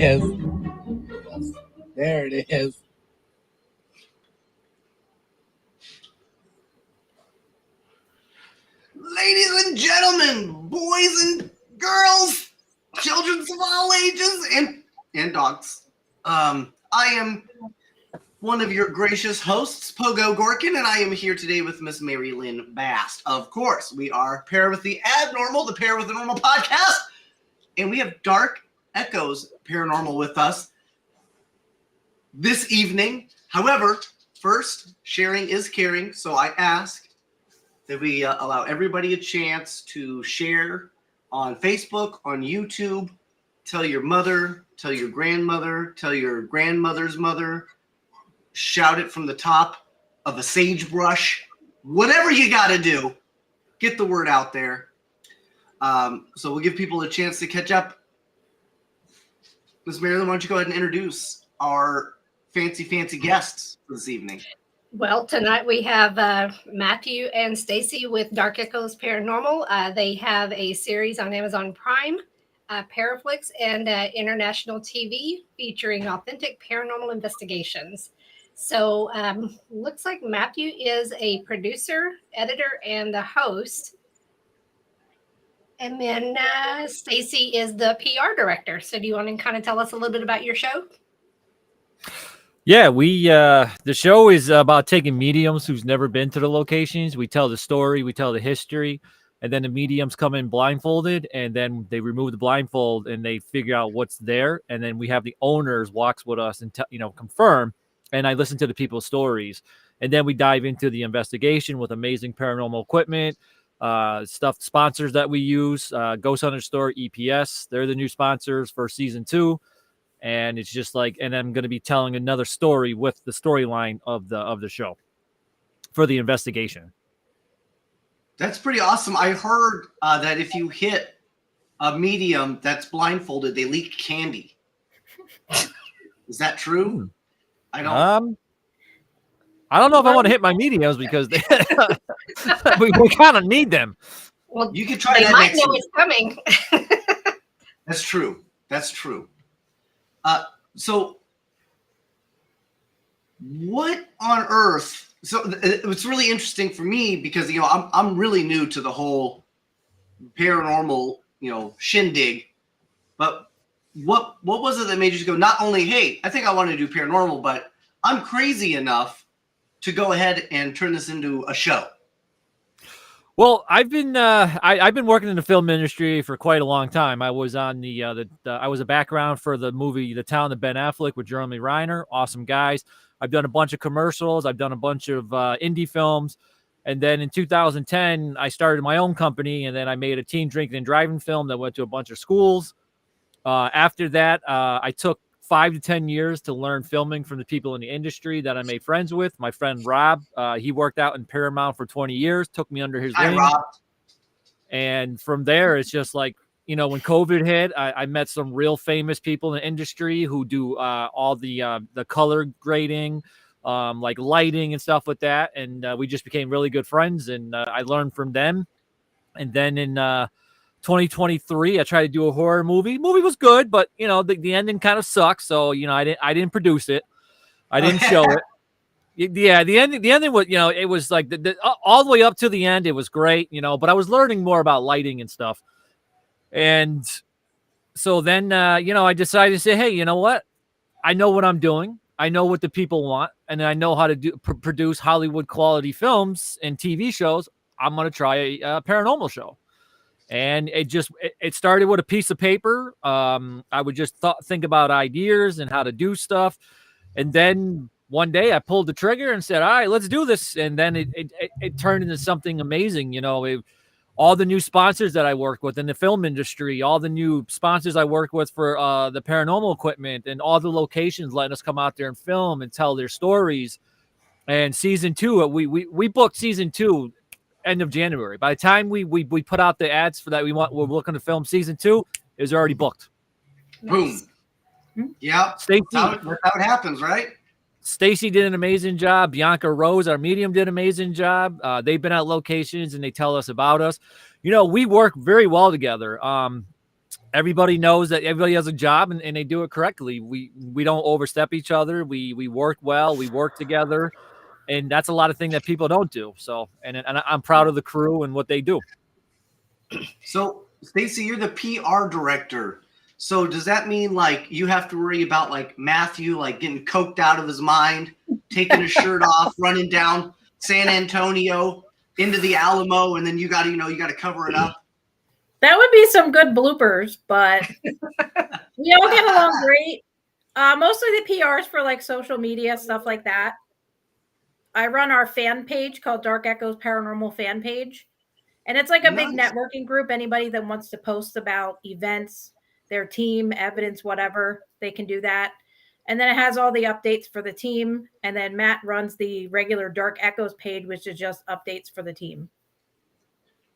is. There it is. Ladies and gentlemen, boys and girls, children of all ages, and dogs. I am one of your gracious hosts, Pogo Gorkin, and I am here today with Miss MaryLynn Bast. Of course, we are Pair with the Abnormal, the Pair with the Normal podcast, and we have Dark Echoes Paranormal with us this evening. However, first, sharing is caring, so I ask that we allow everybody a chance to share on Facebook, on YouTube, tell your mother, tell your grandmother, tell your grandmother's mother, shout it from the top of a sagebrush, whatever you got to do, get the word out there. So we'll give people a chance to catch up. Ms. MaryLynn, why don't you go ahead and introduce our fancy guests for this evening? Well, tonight we have Matthew and Stacy with Dark Echoes Paranormal. They have a series on Amazon Prime, Paraflix, and international TV featuring authentic paranormal investigations. So looks like Matthew is a producer, editor, and the host. And then Stacy is the PR director. So do you want to kind of tell us a little bit about your show? Yeah, the show is about taking mediums who's never been to the locations. We tell the story, we tell the history, and then the mediums come in blindfolded, and then they remove the blindfold and they figure out what's there. And then we have the owners walks with us and confirm. And I listen to the people's stories, and then we dive into the investigation with amazing paranormal equipment, sponsors that we use. Ghost Hunter Store, EPS, they're the new sponsors for season 2. And it's just like, and I'm going to be telling another story with the storyline of the show for the investigation. That's pretty awesome. I heard that if you hit a medium that's blindfolded, they leak candy. Is that true? I don't know if I want to hit my mediums because we kind of need them. Well, you could try that. They might know it's coming. That's true. That's true. So what on earth? So it's really interesting for me because I'm really new to the whole paranormal shindig. But what was it that made you just go? Not only hey, I think I want to do paranormal, but I'm crazy enough to go ahead and turn this into a show. Well, I've been working in the film industry for quite a long time. I was on I was a background for the movie The Town of Ben Affleck with Jeremy Renner. Awesome guys. I've done a bunch of commercials. I've done a bunch of indie films. And then in 2010, I started my own company, and then I made a teen drinking and driving film that went to a bunch of schools. After that, I took 5 to 10 years to learn filming from the people in the industry that I made friends with. My friend Rob, he worked out in Paramount for 20 years, took me under his wing. Rob. And from there, it's just like, when COVID hit, I met some real famous people in the industry who do all the color grading, like lighting and stuff like that. And we just became really good friends, and I learned from them. And then in 2023, I tried to do a horror movie. Movie was good, but the ending kind of sucks. So I didn't produce it. I didn't show it. Yeah, the ending was it was like all the way up to the end. It was great, but I was learning more about lighting and stuff. And so then I decided to say, hey, you know what? I know what I'm doing. I know what the people want, and I know how to produce Hollywood quality films and TV shows. I'm gonna try a paranormal show. And it started with a piece of paper. I would just think about ideas and how to do stuff. And then one day I pulled the trigger and said, all right, let's do this. And then it turned into something amazing. All the new sponsors that I work with in the film industry, all the new sponsors I work with for the paranormal equipment, and all the locations letting us come out there and film and tell their stories. And season 2, we booked season 2 end of January. By the time we put out the ads for that, we're looking to film season 2, it was already booked. Boom. Yeah. Stacy, that's how it happens, right? Stacy did an amazing job. Bianca Rose, our medium, did an amazing job. They've been at locations and they tell us about us. We work very well together. everybody knows that everybody has a job and they do it correctly. We don't overstep each other. We work well. We work together, and that's a lot of things that people don't do. So, and I'm proud of the crew and what they do. So, Stacy, you're the PR director. So does that mean like you have to worry about like Matthew like getting coked out of his mind, taking his shirt off, running down San Antonio into the Alamo, and then you got to cover it up? That would be some good bloopers, but we all get along great. Mostly the PRs for like social media, stuff like that. I run our fan page called Dark Echoes Paranormal fan page. And it's like a big networking group. Anybody that wants to post about events, their team, evidence, whatever, they can do that. And then it has all the updates for the team. And then Matt runs the regular Dark Echoes page, which is just updates for the team.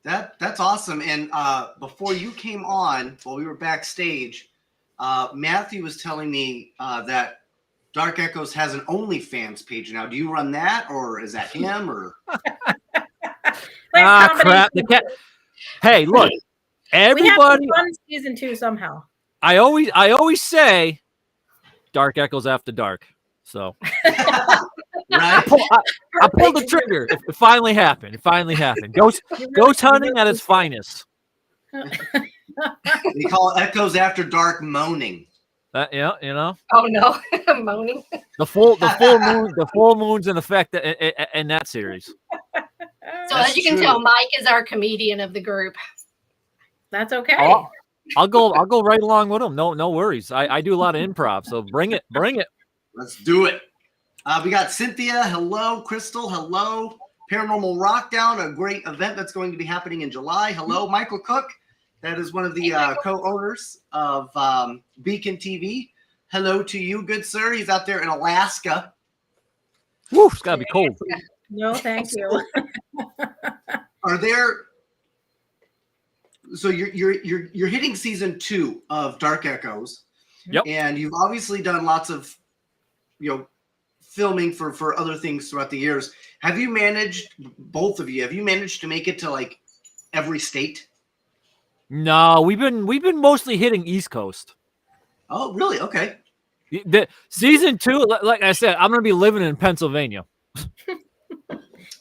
That's awesome. And before you came on, while we were backstage, Matthew was telling me that Dark Echoes has an OnlyFans page now. Do you run that, or is that him? Or crap! Hey, look, everybody. We have fun season 2 somehow. I always say, Dark Echoes after dark. So. Right? I pulled the trigger. It finally happened. Ghost hunting at its finest. We call it Echoes After Dark moaning. Yeah, you know. Oh no, moaning. The full moon's in effect in that series. So as you can tell, Mike is our comedian of the group. That's okay. I'll go right along with him. No worries. I do a lot of improv, so bring it. Let's do it. We got Cynthia. Hello. Crystal. Hello. Paranormal Rockdown, a great event that's going to be happening in July. Hello. Michael Cook. That is one of the co-owners of Beacon TV. Hello to you, good sir. He's out there in Alaska. Woo, it's gotta be cold. No, thank you. Are there? So you're hitting season 2 of Dark Echoes. Yep. And you've obviously done lots of, filming for other things throughout the years. Have you managed, both of you, to make it to like every state? No, we've been mostly hitting East Coast. Oh, really? Okay. The season 2, like I said, I'm gonna be living in Pennsylvania.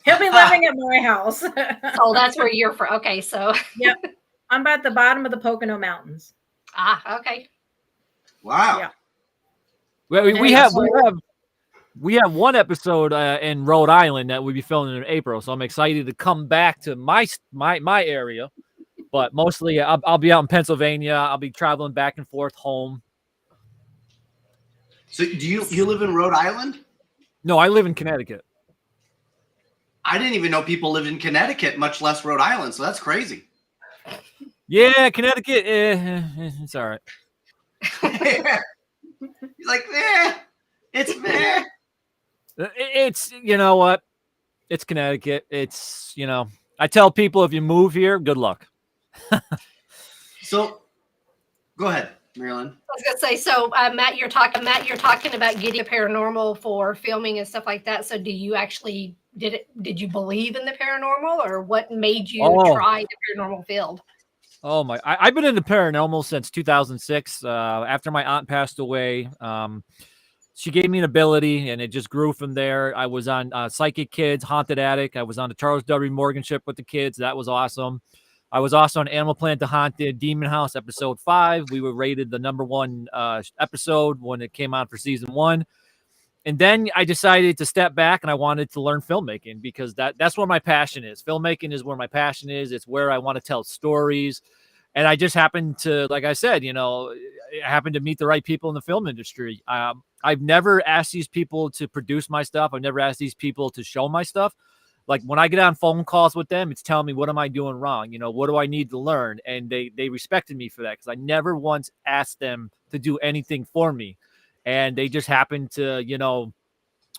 He'll be living at my house. Oh, that's where you're from. Okay, so yep, I'm at the bottom of the Pocono Mountains. Okay. Wow. Yeah. We have one episode in Rhode Island that we'll be filming in April, so I'm excited to come back to my area. But mostly, I'll be out in Pennsylvania. I'll be traveling back and forth home. So, do you live in Rhode Island? No, I live in Connecticut. I didn't even know people lived in Connecticut, much less Rhode Island. So that's crazy. Yeah, Connecticut. It's all right. You're like, it's meh. It's, you know what? It's Connecticut. It's, I tell people if you move here, good luck. So, go ahead, MaryLynn. I was gonna say, so Matt, you're talking about getting a paranormal for filming and stuff like that. So, do you actually did you believe in the paranormal, or what made you try the paranormal field? Oh my! I've been in the paranormal since 2006. After my aunt passed away, she gave me an ability, and it just grew from there. I was on Psychic Kids, Haunted Attic. I was on the Charles W. Morgan ship with the kids. That was awesome. I was also on Animal Planet The Haunted Demon House episode 5. We were rated the #1 episode when it came out for season 1. And then I decided to step back, and I wanted to learn filmmaking because that's where my passion is. Filmmaking is where my passion is. It's where I want to tell stories. And I just happened to, like I said, I happened to meet the right people in the film industry. I've never asked these people to produce my stuff. I've never asked these people to show my stuff. Like when I get on phone calls with them, it's telling me, what am I doing wrong? What do I need to learn? And they respected me for that because I never once asked them to do anything for me. And they just happened to,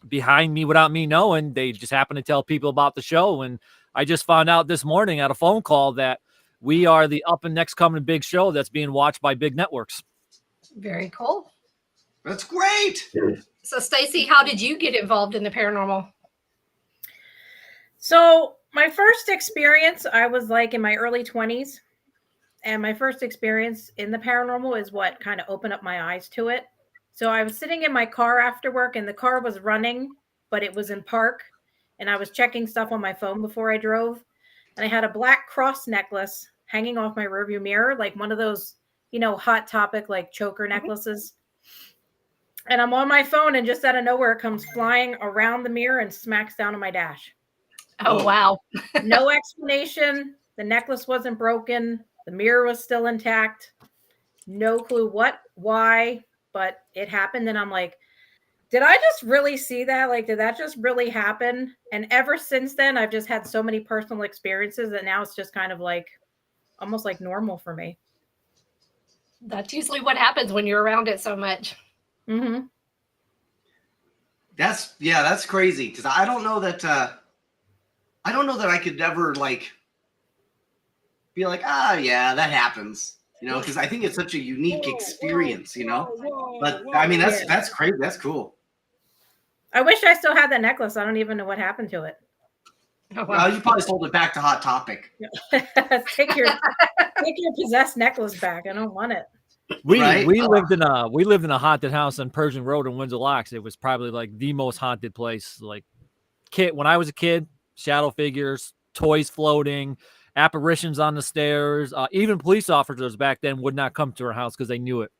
behind me without me knowing, they just happened to tell people about the show. And I just found out this morning at a phone call that we are the up and next coming big show that's being watched by big networks. Very cool. That's great. So, Stacy, how did you get involved in the paranormal? So my first experience, I was like in my early 20s, And my first experience in the paranormal is what kind of opened up my eyes to it. So I was sitting in my car after work, and the car was running, but it was in park. And I was checking stuff on my phone before I drove. And I had a black cross necklace hanging off my rearview mirror, like one of those, Hot Topic, like choker necklaces. And I'm on my phone, and just out of nowhere, it comes flying around the mirror and smacks down on my dash. Oh, wow. No explanation. The necklace wasn't broken. The mirror was still intact. No clue what, why, but it happened. And I'm like, did I just really see that? Like, did that just really happen? And ever since then, I've just had so many personal experiences that now it's just kind of like almost like normal for me. That's usually what happens when you're around it so much. Mm-hmm. That's crazy. Because I don't know that I could ever like be like, yeah, that happens. Because I think it's such a unique experience, But I mean, that's crazy. That's cool. I wish I still had that necklace. I don't even know what happened to it. Oh, wow. You probably sold it back to Hot Topic. Take your possessed necklace back. I don't want it. We Right? lived in a haunted house on Persian Road in Windsor Locks. It was probably like the most haunted place. Like when I was a kid, shadow figures, toys floating, apparitions on the stairs. Even police officers back then would not come to our house because they knew it.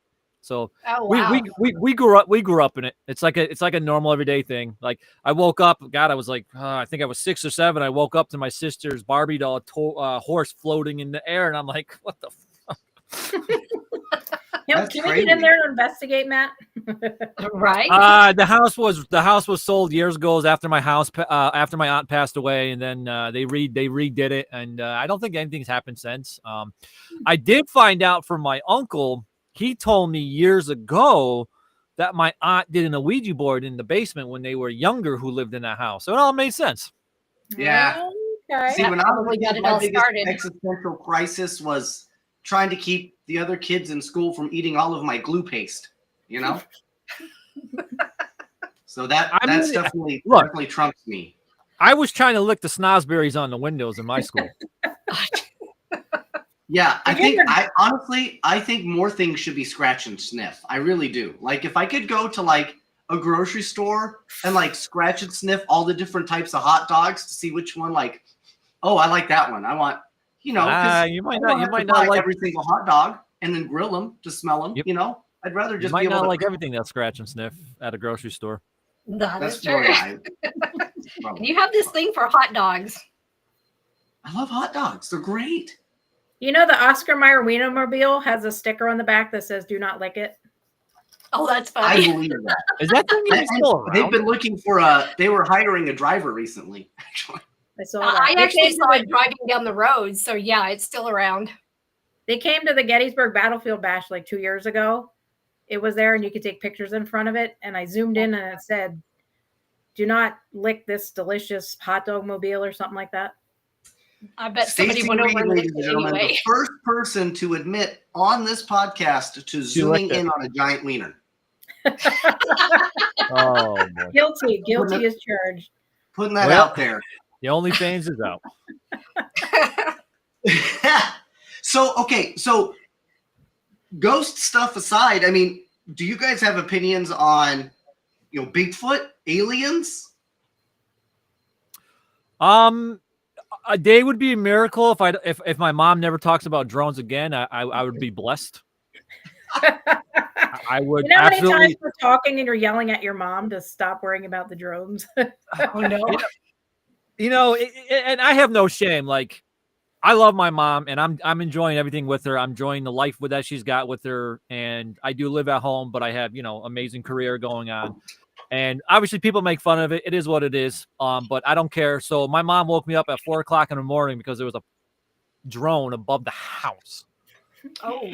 So Oh, wow. we grew up in it. It's like a normal everyday thing. Like I woke up, God, I was like, I think I was 6 or 7. I woke up to my sister's Barbie doll horse floating in the air, and I'm like, what the fuck? That's Can we crazy. get in there to investigate, Matt? Right? The house was sold years ago after my aunt passed away, and then they redid it, and I don't think anything's happened since. I did find out from my uncle. He told me years ago that my aunt did an Ouija board in the basement when they were younger, who lived in that house. So it all made sense. Yeah. Okay. See, That when I was probably a got kid, it my all biggest started. existential crisis was trying to keep the other kids in school from eating all of my glue paste. So that's definitely trumps me. I was trying to lick the snozberries on the windows in my school. Yeah, I think more things should be scratch and sniff. I really do. Like if I could go to like a grocery store and like scratch and sniff all the different types of hot dogs to see which one I like that one. I want, you might not like every single hot dog and then grill them to smell them. Yep. I'd rather just you might be able not to like everything that scratch and sniff at a grocery store. That's true. true. You have this thing for hot dogs. I love hot dogs. They're great. The Oscar Mayer Wienermobile has a sticker on the back that says "Do not lick it." Oh, that's I funny. believe that. Is that thing even still around? They've been looking for they were hiring a driver recently, actually. I saw that. I actually saw it driving down the road. So, yeah, it's still around. They came to the Gettysburg Battlefield Bash like 2 years ago. It was there, and you could take pictures in front of it. And I zoomed in, and it said, "Do not lick this delicious hot dog mobile," or something like that. I bet Stacy somebody went over and ladies licked and it gentlemen, anyway. the first person to admit on this podcast to zooming in on a giant wiener. Oh, boy. Guilty as charged. Putting that out there. The OnlyFans is out. So ghost stuff aside, I mean, do you guys have opinions on, Bigfoot, aliens? A day would be a miracle if my mom never talks about drones again. I would be blessed. I would How many absolutely. times we're talking and you're yelling at your mom to stop worrying about the drones? Oh, no. And I have no shame. Like, I love my mom, and I'm enjoying everything with her. I'm enjoying the life that she's got with her, and I do live at home, but I have amazing career going on. And obviously, people make fun of it. It is what it is. But I don't care. So my mom woke me up at 4:00 in the morning because there was a drone above the house. Oh,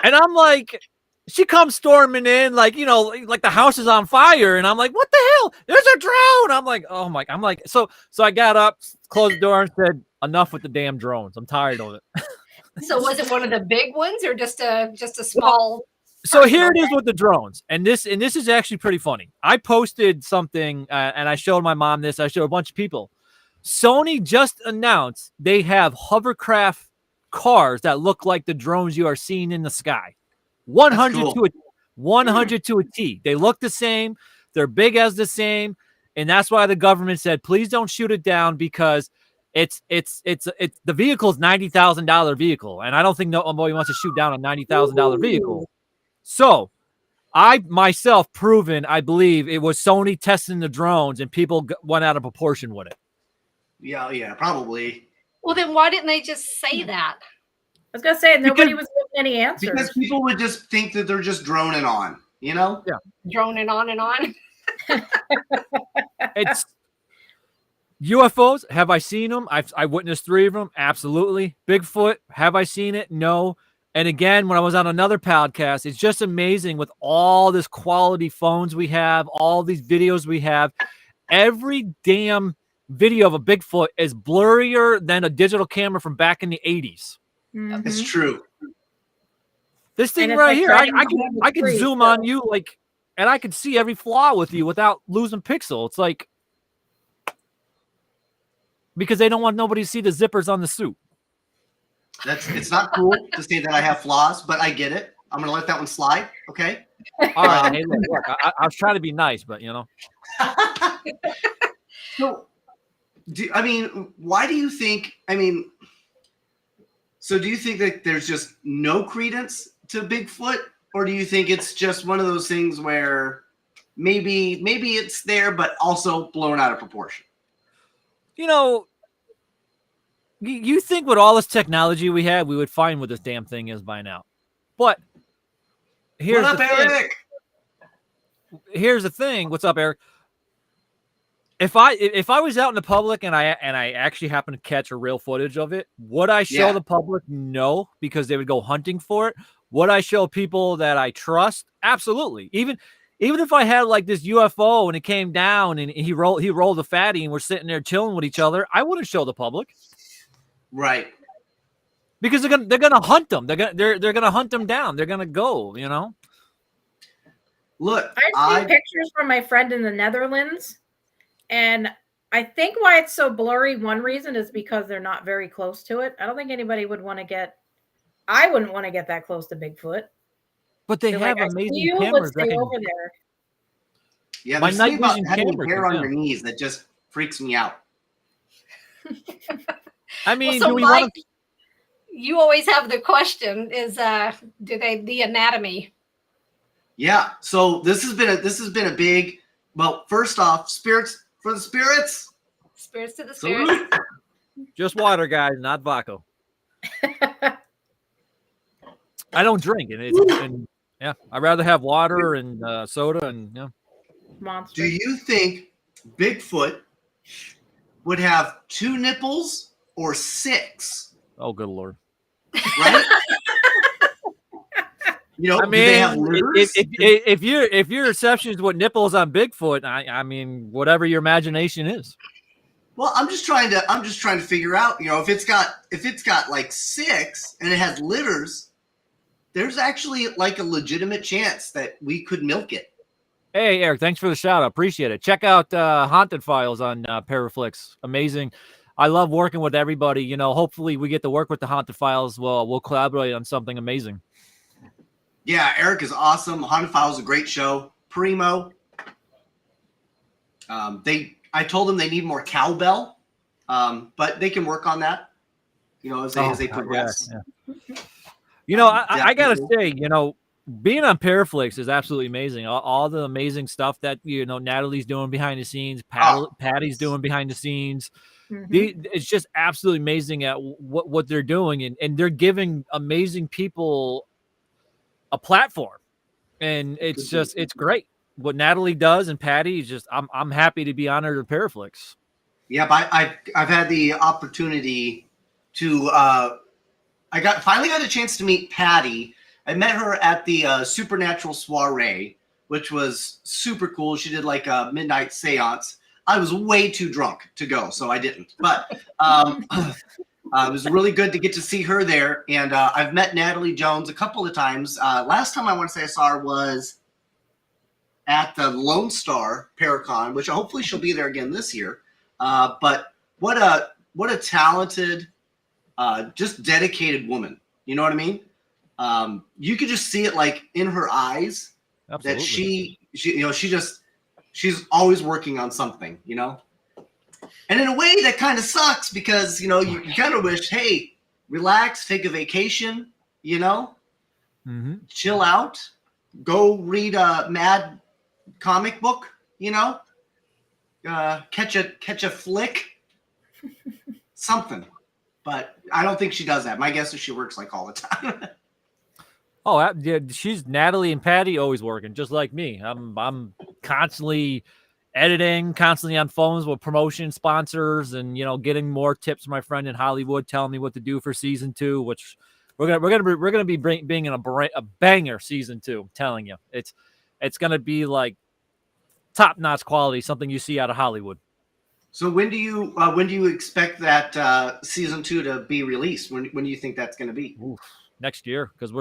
And I'm like, she comes storming in, like the house is on fire, and I'm like, what the hell? There's a drone. I'm like, oh my! I'm like, so I got up, closed the door, and said, enough with the damn drones. I'm tired of it. so was it one of the big ones or just a small? So here it is with the drones, and this is actually pretty funny. I posted something, and I showed my mom this. I showed a bunch of people. Sony just announced they have hovercraft cars that look like the drones you are seeing in the sky. 100 cool. to a 100 to a T. They look the same. They're big as the same. And that's why the government said, please don't shoot it down, because it's the vehicle's $90,000 vehicle. And I don't think nobody wants to shoot down a $90,000 vehicle. So I myself proven, I believe it was Sony testing the drones and people went out of proportion with it. Yeah, probably. Well, then why didn't they just say that? I was gonna say nobody was giving any answers. Because people would just think that they're just droning on, you know? Yeah. Droning on and on. It's UFOs. Have I seen them? I witnessed 3 of them. Absolutely. Bigfoot. Have I seen it? No. And again, when I was on another podcast, it's just amazing with all this quality phones we have, all these videos we have. Every damn video of a Bigfoot is blurrier than a digital camera from back in the 80s. Mhm. It's true. This thing And it's right like here, driving I can free, zoom so- on you like, and I can see every flaw with you without losing pixel. It's like, because they don't want nobody to see the zippers on the suit. It's not cool to say that I have flaws, but I get it. I'm gonna let that one slide. Okay. All right, hey, look, I was trying to be nice, but you know. So, why do you think? So do you think that there's just no credence to Bigfoot, or do you think it's just one of those things where maybe it's there, but also blown out of proportion? You know, you think with all this technology we have, we would find what this damn thing is by now. But here's What up, the thing. Eric? Here's the thing. What's up, Eric? If I was out in the public and I actually happened to catch a real footage of it, would I show the public? No, because they would go hunting for it. Would I show people that I trust? Absolutely. Even if I had like this UFO and it came down and he rolled a fatty and we're sitting there chilling with each other, I wouldn't show the public. Right. Because they're gonna hunt them. They're gonna hunt them down. They're gonna go. You know. Look, I've seen pictures from my friend in the Netherlands, and I think why it's so blurry, one reason is because they're not very close to it. I don't think anybody would want to get. I wouldn't want to get that close to Bigfoot. But they They're have like, amazing you cameras. would stay over there. Yeah, My there's something night about vision having camera hair can on tell. your knees that just freaks me out. I mean, Well, so do we Mike, want to? you always have the question: is the anatomy? Yeah. So this has been a big. Well, first off, spirits for the spirits. Spirits to the spirits. Salute. Just water, guys, not vodka. I don't drink, and yeah, I'd rather have water and soda, and yeah. Monster. Do you think Bigfoot would have 2 nipples or 6? Oh, good lord. Right? I do they have mean, livers? if your reception is what nipples on Bigfoot, I mean, whatever your imagination is. Well, I'm just trying to figure out, if it's got like 6 and it has livers, there's actually like a legitimate chance that we could milk it. Hey, Eric, thanks for the shout out. Appreciate it. Check out Haunted Files on Paraflix. Amazing. I love working with everybody. Hopefully we get to work with the Haunted Files. We'll collaborate on something amazing. Yeah, Eric is awesome. Haunted Files is a great show. Primo. I told them they need more cowbell, but they can work on that. As they progress. Yeah. I gotta say, being on Paraflix is absolutely amazing. All the amazing stuff that Natalie's doing behind the scenes, Patty's doing behind the scenes. Mhm. It's just absolutely amazing at what they're doing, and they're giving amazing people a platform, and it's great what Natalie does, and Patty is just I'm happy to be honored at Paraflix. Yeah, but I've had the opportunity to finally got a chance to meet Patty. I met her at the Supernatural Soiree, which was super cool. She did like a midnight seance. I was way too drunk to go, so I didn't. But it was really good to get to see her there. And I've met Natalie Jones a couple of times. Last time I want to say I saw her was at the Lone Star Paracon, which hopefully she'll be there again this year. But what a talented just dedicated woman. You know what I mean? You could just see it like in her eyes. Absolutely. That she she's always working on something, you know? And in a way that kind of sucks because, you kind of wish, hey, relax, take a vacation, chill out, go read a mad comic book, catch a flick, something. But I don't think she does that. My guess is she works like all the time. Oh, yeah, she's Natalie and Patty always working, just like me. I'm constantly editing, constantly on phones with promotion sponsors, and getting more tips from my friend in Hollywood, telling me what to do for season 2. Which we're gonna be being in a banger season 2. I'm telling you, it's gonna be like top notch quality, something you see out of Hollywood. So when do you expect that season 2 to be released? When do you think that's going to be? Oof, next year, because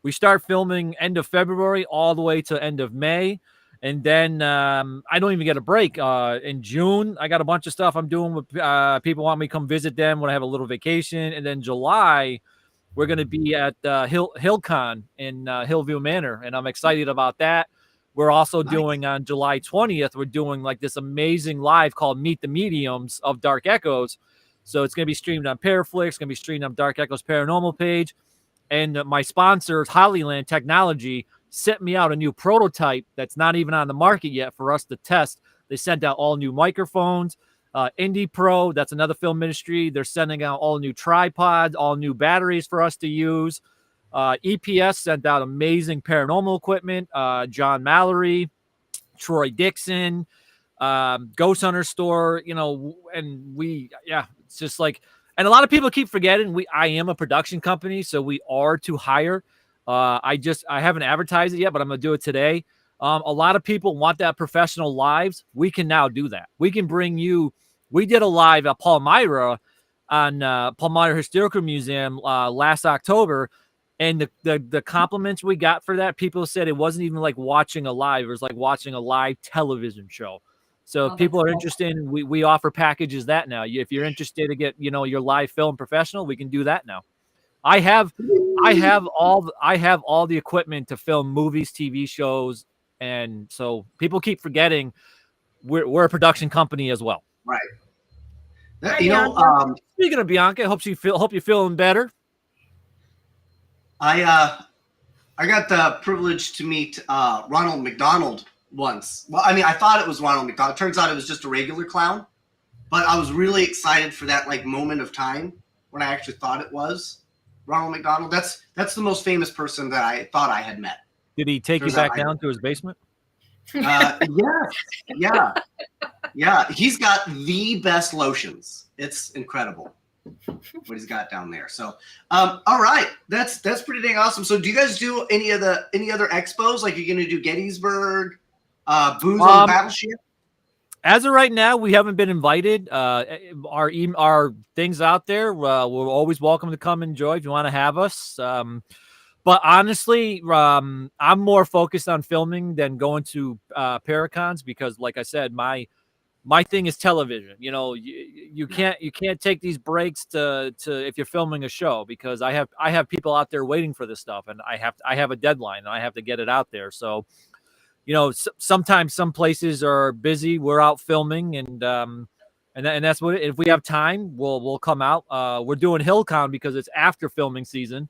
we start filming end of February all the way to end of May, and then I don't even get a break. In June, I got a bunch of stuff I'm doing with people want me to come visit them when I have a little vacation, and then July we're going to be at HillCon in Hillview Manor, and I'm excited about that. We're also doing on July 20th, we're doing like this amazing live called Meet the Mediums of Dark Echoes. So it's going to be streamed on Paraflix, it's going to be streamed on Dark Echoes Paranormal page. And my sponsors, Hollyland Technology, sent me out a new prototype that's not even on the market yet for us to test. They sent out all new microphones. Indie Pro, that's another film ministry. They're sending out all new tripods, all new batteries for us to use. EPS sent out amazing paranormal equipment. John Mallory, Troy Dixon, Ghost Hunter store, and it's just like, and a lot of people keep forgetting I am a production company, so we are to hire. I haven't advertised it yet, but I'm going to do it today. A lot of people want that professional lives. We can now do that. We can bring you, we did a live at Palmyra on Palmyra Historical Museum last October. And the compliments we got for that, people said it wasn't even like watching a live. It was like watching a live television show. So if people are interested, we offer packages that now. If you're interested to get, your live film professional, we can do that now. I have all the equipment to film movies, TV shows. And so people keep forgetting we're a production company as well. Right. Speaking of Bianca, hope you're feeling better. I got the privilege to meet Ronald McDonald once. Well, I mean, I thought it was Ronald McDonald. Turns out it was just a regular clown. But I was really excited for that like moment of time when I actually thought it was Ronald McDonald. That's the most famous person that I thought I had met. Did he take you back down to his basement? Yeah. He's got the best lotions. It's incredible what he's got down there. So, all right, that's pretty dang awesome. So, do you guys do any other expos? Like, you're going to do Gettysburg, Booze on the Battleship? As of right now, we haven't been invited. Our things out there, we're always welcome to come enjoy if you want to have us. But honestly, I'm more focused on filming than going to Paracons because, like I said, my thing is television. You can't take these breaks to if you're filming a show because I have people out there waiting for this stuff, and I have a deadline and I have to get it out there. So, sometimes some places are busy. We're out filming, and that's what. If we have time, we'll come out. We're doing HillCon because it's after filming season.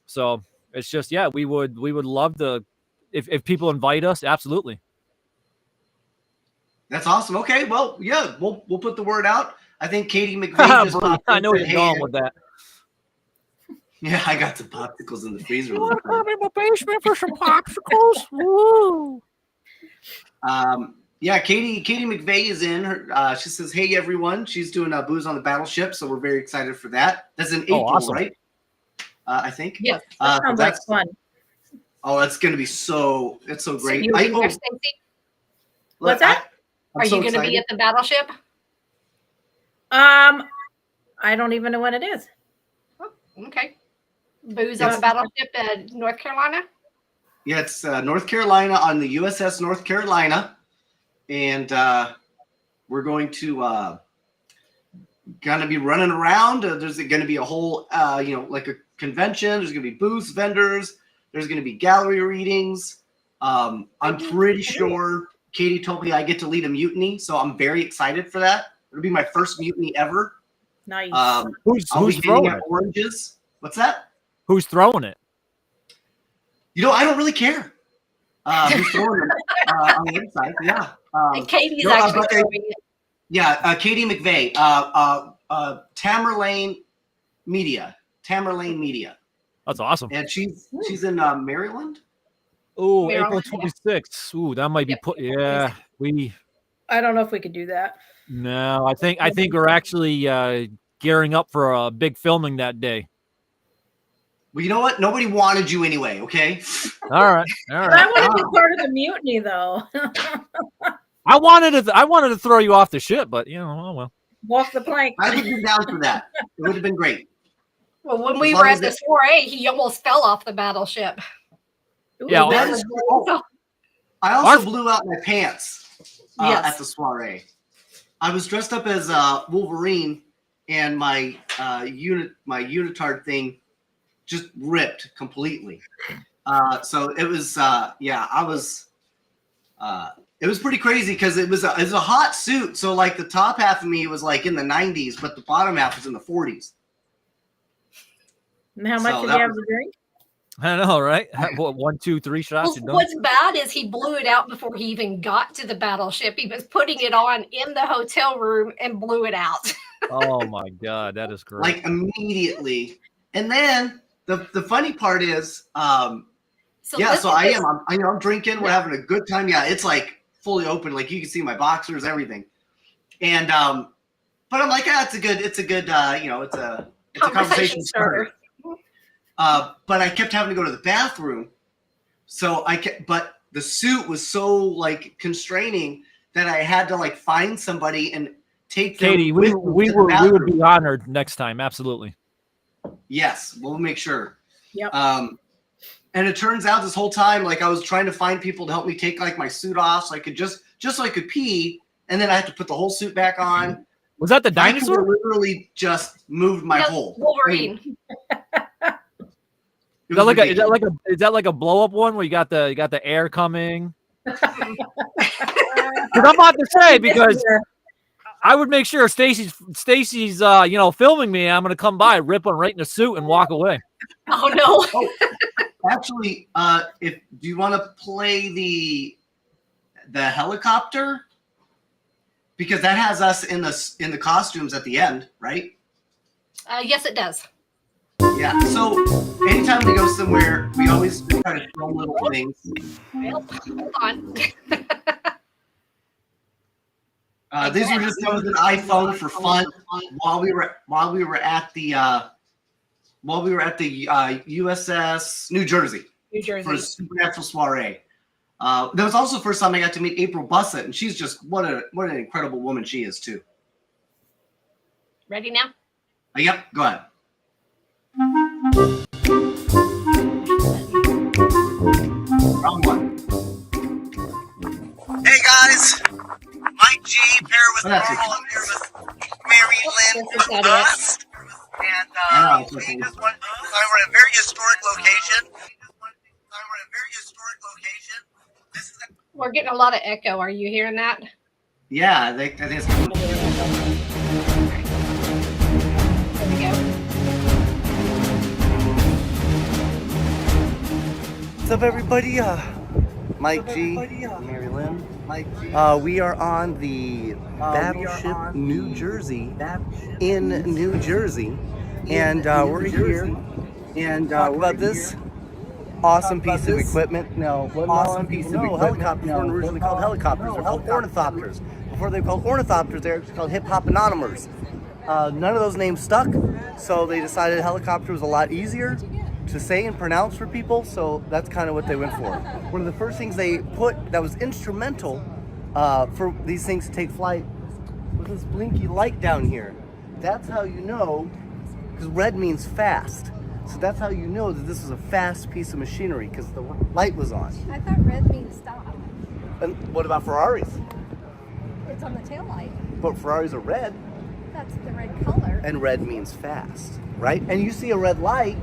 So it's just we would love to if people invite us. Absolutely. That's awesome. Okay, well, yeah, we'll put the word out. I think Katie McVeigh just popped in. I know you're going with that. Yeah, I got some popsicles in the freezer. You want to come in my basement for some popsicles? Woo! Yeah, Katie McVeigh is in. She says, "Hey everyone!" She's doing Booze on the Battleship, so we're very excited for that. That's in April, awesome. Right? I think. Yes, that sounds like fun. Oh, that's going to be so. It's so great. So you Stacy? What's that? Are you going to be at the Battleship? I don't even know what it is. Oh, okay. Booze on the Battleship at North Carolina? Yeah, it's North Carolina on the USS North Carolina. And we're going to gonna be running around. There's gonna be a whole, like a convention. There's gonna be booths, vendors. There's gonna be gallery readings. I'm pretty sure Katie told me I get to lead a mutiny, so I'm very excited for that. It'll be my first mutiny ever. Nice. Who's I'll be throwing handing out it? oranges. What's that? Who's throwing it? I don't really care. Who's throwing them on the inside? Yeah. And Katie's no, actually but- throwing it. Yeah, Katie McVeigh, Tamerlane Media. That's awesome. And she's in Maryland. Oh, Maryland, April 26th. Ooh, that might be put. Yeah, I don't know if we could do that. No, I think we're actually gearing up for a big filming that day. Well, you know what? Nobody wanted you anyway, okay? All right. But I want to be part of the mutiny, though. I wanted to throw you off the ship, but oh well. Walk the plank. I would have been down for that. It would have been great. Well, when we As were long at as the it- soiree, he almost fell off the battleship. Ooh, Yeah, That is cool. I also blew out my pants Yes. at the soiree. I was dressed up as Wolverine, and my unitard thing just ripped completely. So it was it was pretty crazy because it was a hot suit. So like the top half of me was like in the 90s, but the bottom half was in the 40s. And how much So did that you have was- to drink? I know, right? What, 1, 2, 3 shots? Well, You're done? what's bad is he blew it out before he even got to the battleship. He was putting it on in the hotel room and blew it out. Oh my god, that is great. Like immediately. And then the funny part is, So I am. I'm drinking. We're having a good time. Yeah, it's like fully open. Like you can see my boxers, everything. And but I'm like, it's a good, it's a conversation starter. But I kept having to go to the bathroom. So but the suit was so like constraining that I had to like find somebody and take them. Katie, with we me to the would bathroom. be honored next time. Absolutely. Yes, we'll make sure. Yep. And it turns out this whole time, like I was trying to find people to help me take like my suit off, so I could just so I could pee, and then I had to put the whole suit back on. Was that the I dinosaur? literally just moved my Yes, whole. Wolverine. It Is that was like ridiculous. a blow up one where you got the air coming? Because I'm about to say, because I would make sure Stacy's filming me. I'm gonna come by, rip one right in the suit, and walk away. Oh no. Actually, do you want to play the helicopter? Because that has us in the costumes at the end, right? Yes, it does. Yeah. So anytime we go somewhere, we always try to film little things. Well, hold on. These were just done with an iPhone for fun while we were at the USS New Jersey New for a Jersey. supernatural soiree. That was also the first time I got to meet April Bussett, and she's just what an incredible woman she is too. Ready now? Yep, go ahead. Wrong one. Hey guys, Mike G, pair with Oh, that's it. Normal. I'm here with Mary Lynn This is not it. and No, it's we okay. just want. We're at a very historic location. This is We're getting a lot of echo. Are you hearing that? Yeah, I think it's coming. There we go. What's up, everybody? Mike G, Mary Lynn. We are on the Battleship New Jersey in New Jersey, and we're here and talk about this awesome piece of equipment. Now, what awesome piece of equipment? Helicopters weren't originally called helicopters. They're called ornithopters. Before they were called ornithopters, they were actually called hip-hop anonymers. None of those names stuck, so they decided helicopter was a lot easier to say and pronounce for people, so that's kind of what they went for. One of the first things they put that was instrumental for these things to take flight was this blinky light down here. That's how you know, because red means fast. So that's how you know that this was a fast piece of machinery, because the light was on. I thought red means stop. And what about Ferraris? It's on the tail light. But Ferraris are red. No, that's the red color. And red means fast, right? And you see a red light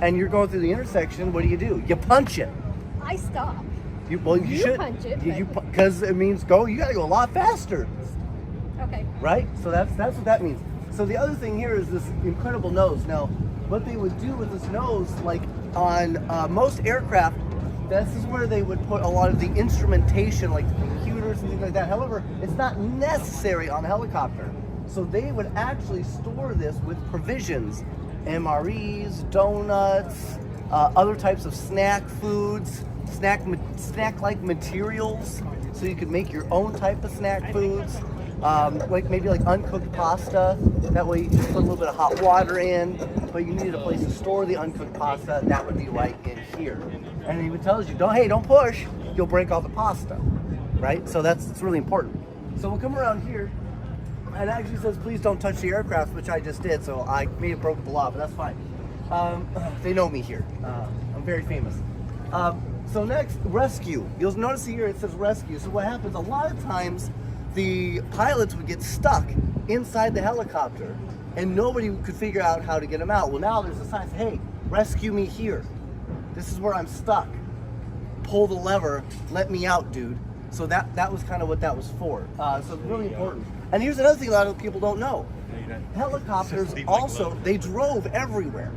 and you're going through the intersection, what do? You punch it. I stop. You should punch it. Because it means go. You got to go a lot faster, Okay. right? So that's what that means. So the other thing here is this incredible nose. Now, what they would do with this nose, like on most aircraft, this is where they would put a lot of the instrumentation, like the computers and things like that. However, it's not necessary on a helicopter. So they would actually store this with provisions, MREs, donuts, other types of snack foods, snack-like materials, so you could make your own type of snack foods, like maybe like uncooked pasta. That way you just put a little bit of hot water in, but you needed a place to store the uncooked pasta. That would be right in here. And it even tells you, don't push, you'll break all the pasta, right? So it's really important. So we'll come around here, and it actually says, please don't touch the aircraft, which I just did, so I may have broken the law, but that's fine. They know me here. I'm very famous. So next, rescue. You'll notice here it says rescue. So what happens, a lot of times, the pilots would get stuck inside the helicopter, and nobody could figure out how to get them out. Well, now there's a sign, hey, rescue me here. This is where I'm stuck. Pull the lever, let me out, dude. So that was kind of what that was for. So it's really important. And here's another thing a lot of people don't know. Helicopters also, they drove everywhere.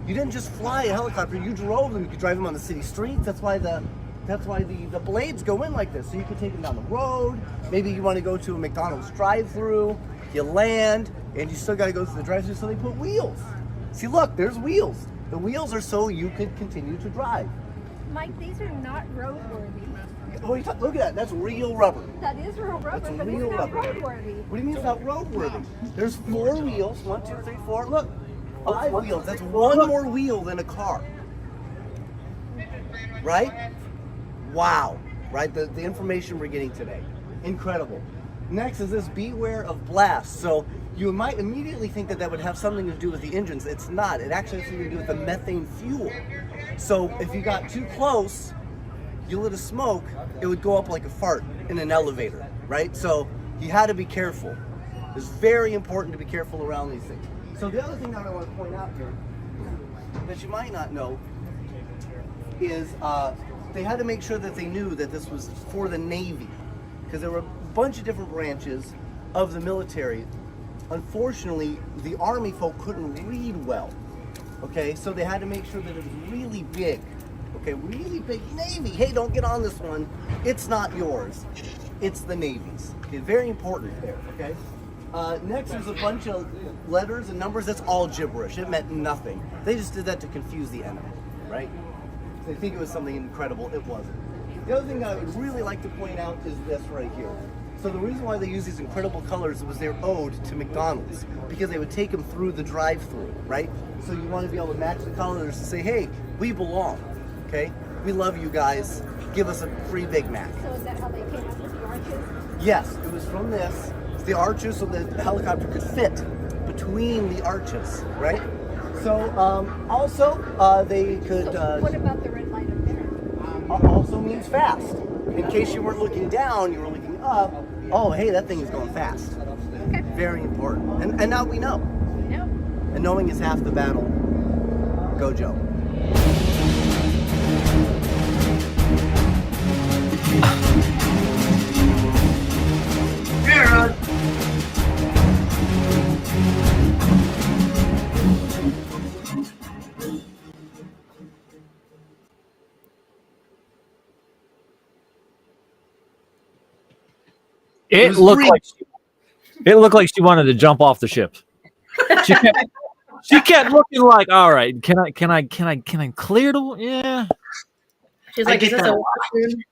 You didn't just fly a helicopter, you drove them. You could drive them on the city streets. That's why the blades go in like this. So you could take them down the road. Maybe you want to go to a McDonald's drive-through. You land, and you still got to go through the drive-through, so they put wheels. See, look, there's wheels. The wheels are so you could continue to drive. Mike, these are not roadworthy. Oh, look at that. That's real rubber. That is real rubber, That's but real it's not rubber. roadworthy. What do you mean it's not roadworthy? There's 4 wheels. 1, 2, 3, 4. Look, 5 wheels. That's 1 more wheel than a car. Right? Wow. Right? The information we're getting today. Incredible. Next is this beware of blast. So you might immediately think that would have something to do with the engines. It's not. It actually has something to do with the methane fuel. So if you got too close, you lit a smoke, it would go up like a fart in an elevator, right? So you had to be careful. It's very important to be careful around these things. So the other thing that I want to point out here that you might not know is they had to make sure that they knew that this was for the Navy, because there were a bunch of different branches of the military. Unfortunately, the Army folk couldn't read well, okay? So they had to make sure that it was really big, okay? Really big Navy. Hey, don't get on this one. It's not yours. It's the Navy's. Okay, very important there, okay? Next, there's a bunch of letters and numbers. That's all gibberish. It meant nothing. They just did that to confuse the enemy, right? They think it was something incredible. It wasn't. The other thing that I would really like to point out is this right here. So the reason why they use these incredible colors was their ode to McDonald's, because they would take them through the drive-through, right? So you want to be able to match the colors to say, hey, we belong, okay? We love you guys. Give us a free Big Mac. So is that how they came up with the arches? Yes, it was from this. It's the arches so the helicopter could fit between the arches, right? So also they could... what about the red light up there? Also means fast. In case you weren't looking down, you were looking up. Oh, hey, that thing is going fast. Okay. Very important. And now we know. No. And knowing is half the battle. Go, Joe. Here, It looked like she wanted to jump off the ship. She kept looking like, all right, can I clear the, yeah. She's like, is this a washroom?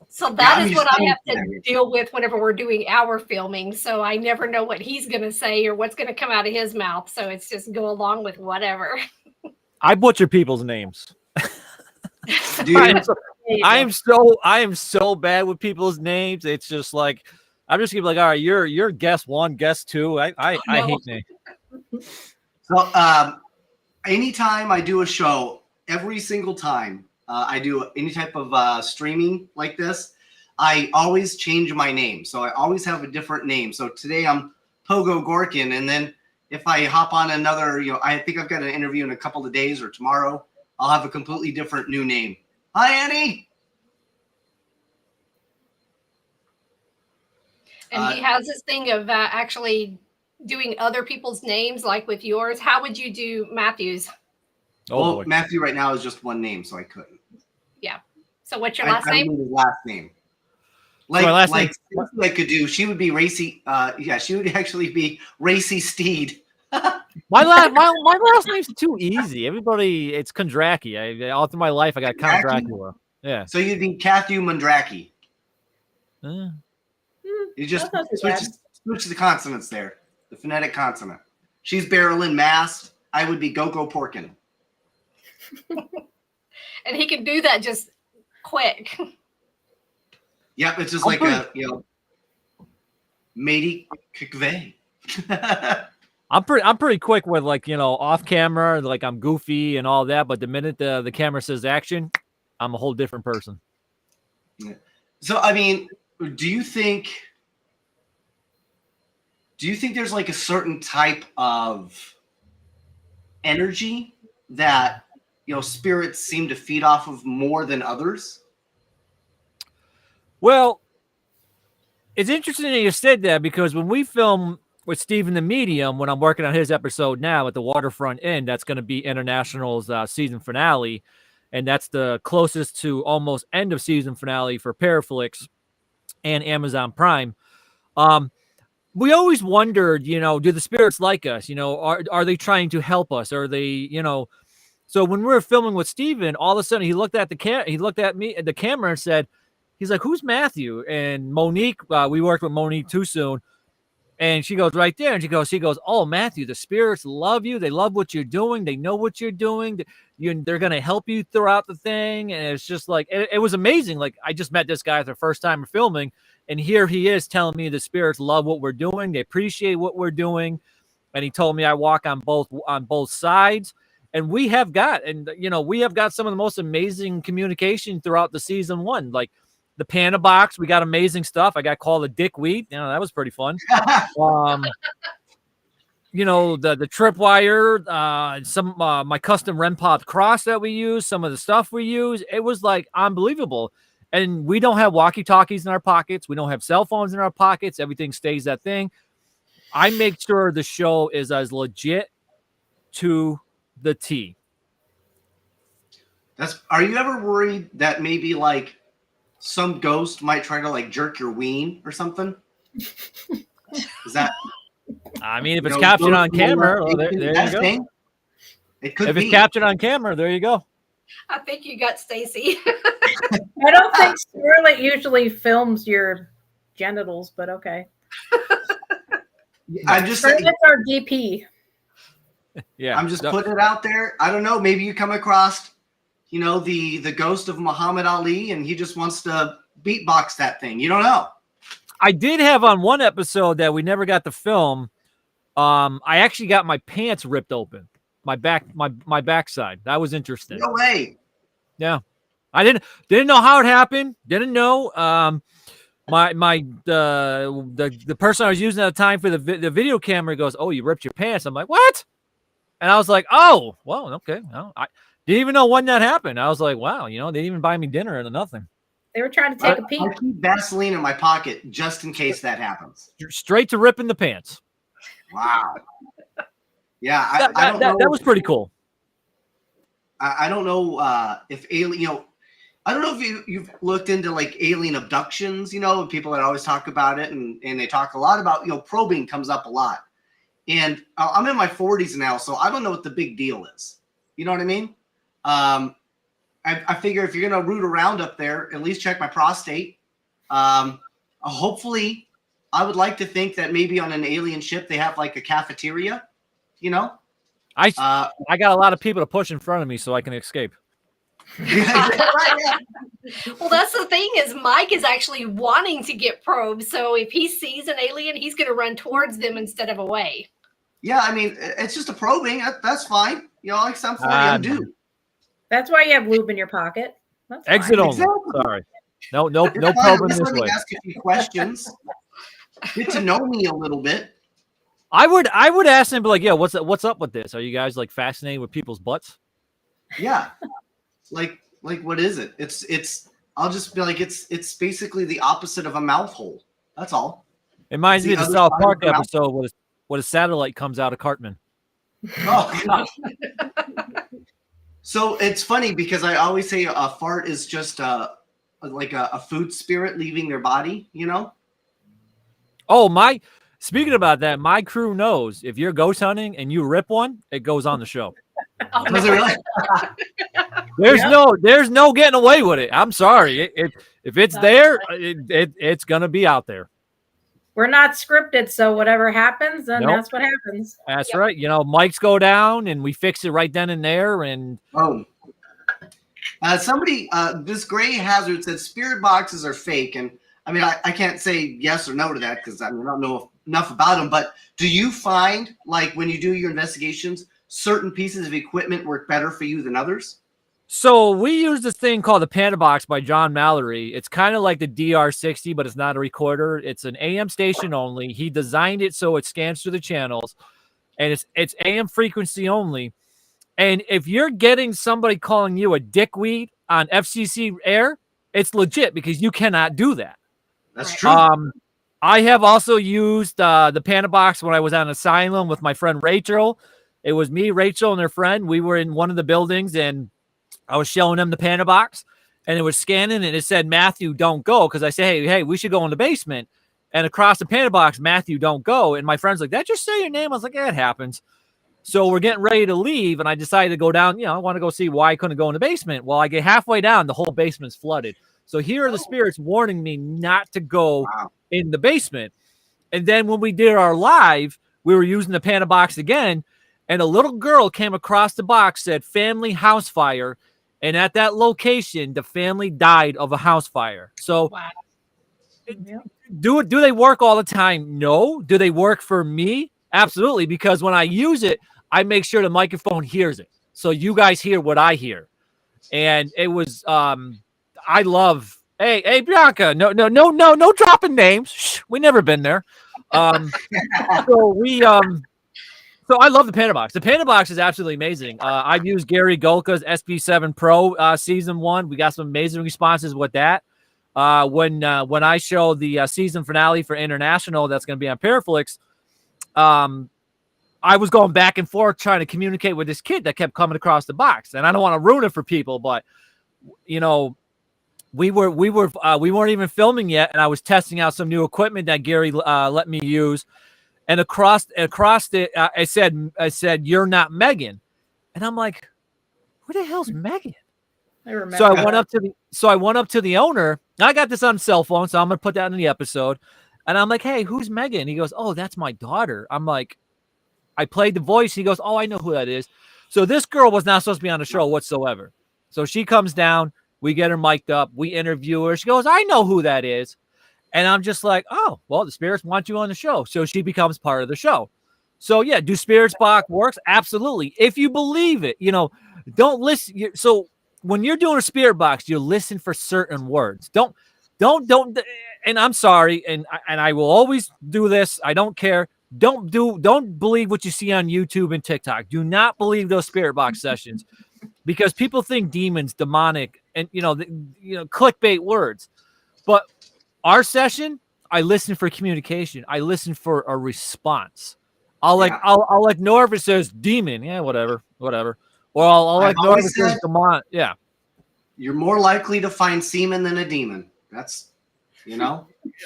So that Yeah, is what I have to I'm- deal with whenever we're doing our filming. So I never know what he's going to say or what's going to come out of his mouth. So it's just go along with whatever. I butcher people's names. dude, I am so bad with people's names. It's just like I'm just gonna be like, all right, you're guest 1, guest 2. I hate names. So, anytime I do a show, every single time I do any type of streaming like this, I always change my name. So I always have a different name. So today I'm Pogo Gorkin. And then if I hop on another, I think I've got an interview in a couple of days or tomorrow, I'll have a completely different new name. Hi, Annie. And he has this thing of actually doing other people's names, like with yours. How would you do Matthew's? Oh, well, Matthew right now is just one name, so I couldn't. Yeah. So what's your last name? I his last name. Like I could do. She would be Racy. She would actually be Racy Steed. my last name's too easy. Everybody, it's Kondracki. All through my life, I got Count Dracula. Yeah. So you'd be Kathy Kondracki. You just switch the consonants there. The phonetic consonant. She's Marilyn Mast. I would be Goko Porkin. And he can do that just quick. Yep, it's just matey kikve. I'm pretty quick with off camera, like I'm goofy and all that, but the minute the camera says action, I'm a whole different person. Yeah. So I mean, do you think there's like a certain type of energy that spirits seem to feed off of more than others? Well, it's interesting that you said that, because when we film with Steven the Medium, when I'm working on his episode now at the Waterfront Inn, that's going to be International's season finale, and that's the closest to almost end of season finale for Paraflix and Amazon Prime. We always wondered, do the spirits like us? Are they trying to help us? Are they, So when we were filming with Steven, all of a sudden he looked at the camera and said, he's like, "Who's Matthew?" And Monique, we worked with Monique too soon, and she goes right there, and she goes, "Oh, Matthew, the spirits love you. They love what you're doing. They know what you're doing. They're going to help you throughout the thing." And it's just like, it was amazing. Like, I just met this guy for the first time filming, and here he is telling me the spirits love what we're doing. They appreciate what we're doing. And he told me I walk on both sides. And we have got some of the most amazing communication throughout the season one. Like the Panda Box, we got amazing stuff. I got called a dickweed. That was pretty fun. The tripwire, some my custom REM pod cross that we use, some of the stuff we use. It was like unbelievable. And we don't have walkie-talkies in our pockets. We don't have cell phones in our pockets. Everything stays that thing. I make sure the show is as legit to the T. Are you ever worried that maybe like some ghost might try to like jerk your ween or something? Is that? I mean, if it's captured on camera, there you go. It could if be. It's captured on camera, there you go. I think you got Stacy. I don't think Scarlett usually films your genitals, but okay. I'm just saying. Scarlett's our DP. Yeah, I'm just putting it out there. I don't know. Maybe you come across, the ghost of Muhammad Ali, and he just wants to beatbox that thing. You don't know. I did have on one episode that we never got to film. I actually got my pants ripped open, my backside. That was interesting. No way. Yeah, I didn't know how it happened. Didn't know. The person I was using at the time for the video camera goes, "Oh, you ripped your pants." I'm like, "What?" And I was like, "Oh, well, okay." Well, I didn't even know when that happened. I was like, "Wow, they didn't even buy me dinner or nothing." They were trying to take a peek. I keep Vaseline in my pocket just in case that happens. Straight to ripping the pants. Wow. Yeah, I don't know. That was pretty cool. I don't know if alien, I don't know if you've looked into like alien abductions, people that always talk about it, and they talk a lot about, probing comes up a lot. And I'm in my 40s now, so I don't know what the big deal is. You know what I mean? I figure if you're going to root around up there, at least check my prostate. Hopefully, I would like to think that maybe on an alien ship, they have like a cafeteria, I got a lot of people to push in front of me so I can escape. Well, that's the thing is Mike is actually wanting to get probed. So if he sees an alien, he's going to run towards them instead of away. Yeah, I mean, it's just a probing. That's fine. Like some 40, I'm due. That's why you have lube in your pocket. That's exit only. Exactly. Sorry. No It's fine. probing Just this let me way. ask a few questions. Get to know me a little bit. I would ask them, be like, yeah, what's up with this? Are you guys like fascinated with people's butts? Yeah. Like what is it? It's I'll just be like it's basically the opposite of a mouth hole. That's all. It reminds It's me of the other South side Park of the mouth. episode where a satellite comes out of Cartman. Oh gosh. So it's funny because I always say a fart is just like a food spirit leaving their body, you know? Oh, speaking about that, my crew knows if you're ghost hunting and you rip one, it goes on the show. Oh, Does it no. really? There's no getting away with it. I'm sorry. If it's there, it's gonna be out there. We're not scripted, so whatever happens, then Nope. that's what happens. That's right. You know, mics go down and we fix it right then and there. And Oh. Somebody, this Gray Hazard said spirit boxes are fake. And I mean, I can't say yes or no to that because I don't know enough about them. But do you find, like, when you do your investigations, certain pieces of equipment work better for you than others? so we use this thing called the Panda Box by John Mallory. It's kind of like the DR60, but it's not a recorder. It's an AM station only. He designed it so it scans through the channels, and it's AM frequency only. And if you're getting somebody calling you a dickweed on FCC air, it's legit because you cannot do that. That's true. I have also used the Panda Box when I was on Asylum with my friend Rachel. It was me, Rachel, and her friend. We were in one of the buildings, and I was showing them the Panda Box, and it was scanning, and it said, Matthew, don't go, because I said, hey, we should go in the basement. And across the Panda Box, Matthew, don't go. And my friend's like, that just say your name? I was like, yeah, it happens. So we're getting ready to leave, and I decided to go down. You know, I want to go see why I couldn't go in the basement. Well, I get halfway down, the whole basement's flooded. So here are the spirits warning me not to go in the basement. And then when we did our live, we were using the Panda Box again, and a little girl came across the box, said family house fire. And at that location, the family died of a house fire. So Wow. do they work all the time? No. Do they work for me? Absolutely. Because when I use it, I make sure the microphone hears it. So you guys hear what I hear. And it was, I love, hey, Bianca, no dropping names. Shh, we never been there. So I love the Panda Box. The Panda Box is absolutely amazing. I've used Gary Golka's SP7 Pro season 1. We got some amazing responses with that. When I show the season finale for International, that's going to be on Paraflix, I was going back and forth trying to communicate with this kid that kept coming across the box, and I don't want to ruin it for people, but you know, we weren't even filming yet, and I was testing out some new equipment that Gary let me use. And across it, I said, you're not Megan. And I'm like, who the hell's Megan? I remember. So I went up to the owner. I got this on cell phone, so I'm going to put that in the episode. And I'm like, hey, who's Megan? He goes, oh, that's my daughter. I'm like, I played the voice. He goes, oh, I know who that is. So this girl was not supposed to be on the show whatsoever. So she comes down. We get her mic'd up. We interview her. She goes, I know who that is. And I'm just like, oh, well, the spirits want you on the show. So she becomes part of the show. So, yeah, do spirits box works? Absolutely. If you believe it, you know, don't listen. So when you're doing a spirit box, you listen for certain words. Don't. And I'm sorry. And I will always do this. I don't care. Don't believe what you see on YouTube and TikTok. Do not believe those spirit box sessions because people think demons, demonic, and, clickbait words. But our session, I listen for communication. I listen for a response. I'll ignore if it says demon. Yeah, whatever. Or I'll ignore if it says demon. Yeah. You're more likely to find semen than a demon. That's,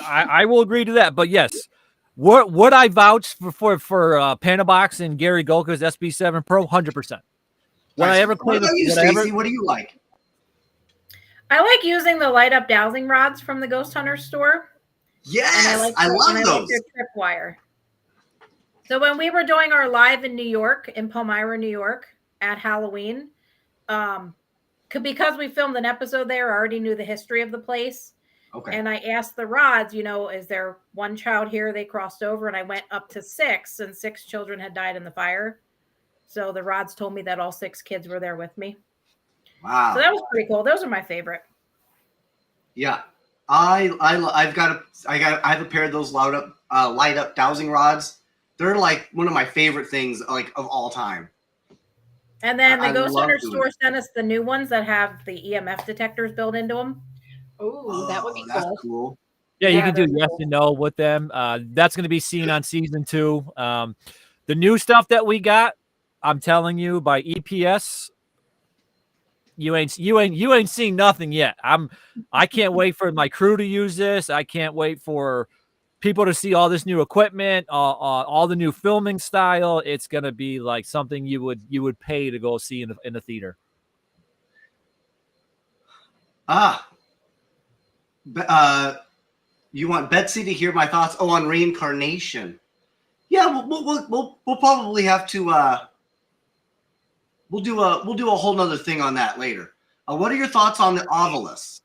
I will agree to that. But yes, would I vouch for Panda Box and Gary Golka's SB7 Pro? 100%. What about you, Stacy? What do you like? I like using the light up dowsing rods from the Ghost Hunter store. Yes, I love those. I like their tripwire. So when we were doing our live in New York, in Palmyra, New York, at Halloween, because we filmed an episode there, I already knew the history of the place. Okay. And I asked the rods, is there one child here? They crossed over, and I went up to 6, and 6 children had died in the fire. So the rods told me that all 6 kids were there with me. Wow. So that was pretty cool. Those are my favorite. Yeah, I have a pair of those light up dowsing rods. They're like one of my favorite things like of all time. And then the I Ghost love Hunter doing store it. sent us the new ones that have the EMF detectors built into them. Oh, that would be That's cool. cool. Yeah, you Yeah, can do they're yes cool. and no with them. That's going to be seen on season 2. The new stuff that we got, I'm telling you, by EPS, you ain't seen nothing yet. I can't wait for my crew to use this. I can't wait for people to see all this new equipment, all the new filming style. It's gonna be like something you would pay to go see in the theater. You want Betsy to hear my thoughts? Oh, on reincarnation. Yeah, we'll probably have to. We'll do a whole nother thing on that later. What are your thoughts on the Ovilus?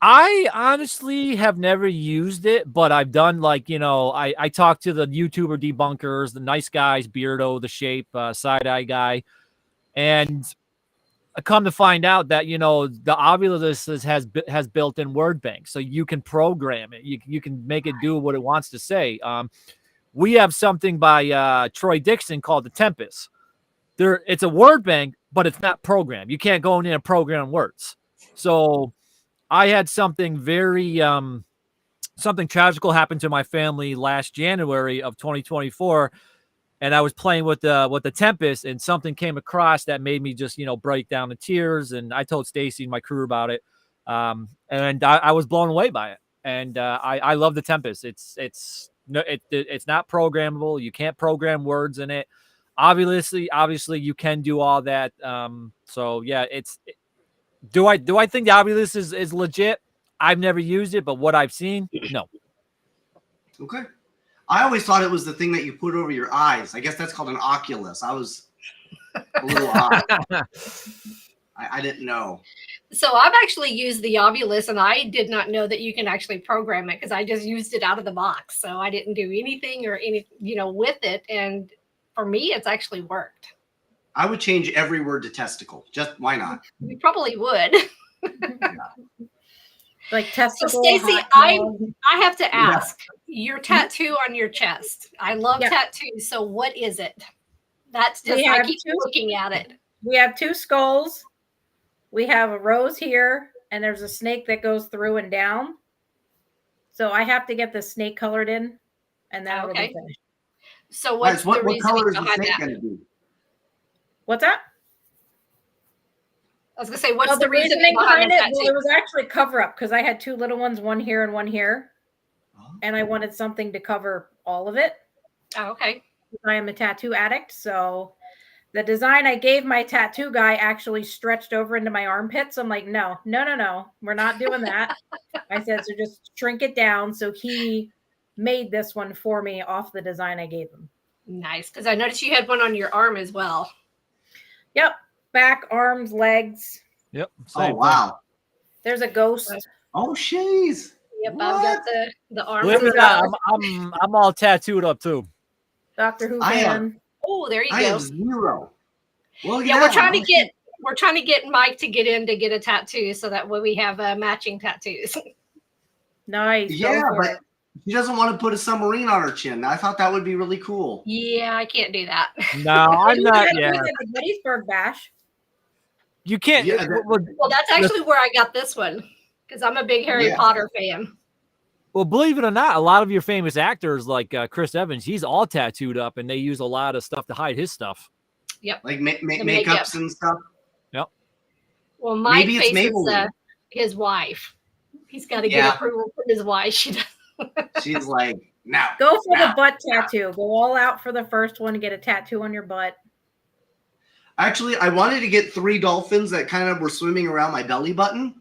I honestly have never used it, but I've done I talked to the YouTuber debunkers, the nice guys, Beardo, the Shape, Side Eye guy, and I come to find out that the Ovilus has built-in word bank, so you can program it. You can make it do what it wants to say. We have something by Troy Dixon called the Tempest. It's a word bank, but it's not programmed. You can't go in and program words. So I had something something tragical happen to my family last January of 2024, and I was playing with the Tempest, and something came across that made me just break down in tears. And I told Stacy and my crew about it, and I was blown away by it. And I love the Tempest. It's not programmable. You can't program words in it. Obviously, you can do all that. So yeah, do I think the Ovilus is legit? I've never used it, but what I've seen, no. Okay. I always thought it was the thing that you put over your eyes. I guess that's called an oculus. I was a little odd. I didn't know. So I've actually used the Ovilus, and I did not know that you can actually program it because I just used it out of the box. So I didn't do anything with it. And for me, it's actually worked. I would change every word to testicle. Just why not? You probably would. Like testicle. So Stacy, I have to ask, your tattoo on your chest. I love tattoos. So what is it? That's just, I keep looking at it. We have 2 skulls. We have a rose here, and there's a snake that goes through and down. So I have to get the snake colored in, and then it'll be finished. So what's the reason color is the behind snake that? going to be? What's that? I was going to say, what's the reasoning behind it? Well, it was actually cover up because I had 2 little ones, one here and one here. And I wanted something to cover all of it. Oh, okay. I am a tattoo addict, so the design I gave my tattoo guy actually stretched over into my armpits. I'm like, no, we're not doing that. I said, so just shrink it down. So he made this one for me off the design I gave him. Nice, because I noticed you had one on your arm as well. Yep, back, arms, legs. Yep. Oh wow. There's a ghost. Oh jeez. Yep, I've got the arms. Believe it or not, I'm all tattooed up too. Doctor Who fan. Oh, there you go. I have 0. Well, yeah, we're trying to get Mike to get a tattoo so that way we have matching tattoos. Nice. Yeah, but she doesn't want to put a submarine on her chin. I thought that would be really cool. Yeah, I can't do that. No, I'm not. Yeah. The Gettysburg Bash. You can't. Yeah, well, that's actually where I got this one because I'm a big Harry Potter fan. Well, believe it or not, a lot of your famous actors like Chris Evans, he's all tattooed up, and they use a lot of stuff to hide his stuff. Yep. Like makeups and stuff. Yep. Well, Mike faces his wife. He's got to get approval from his wife. She's like, no. Go for the butt tattoo. Go all out for the first one. Get a tattoo on your butt. Actually, I wanted to get 3 dolphins that kind of were swimming around my belly button.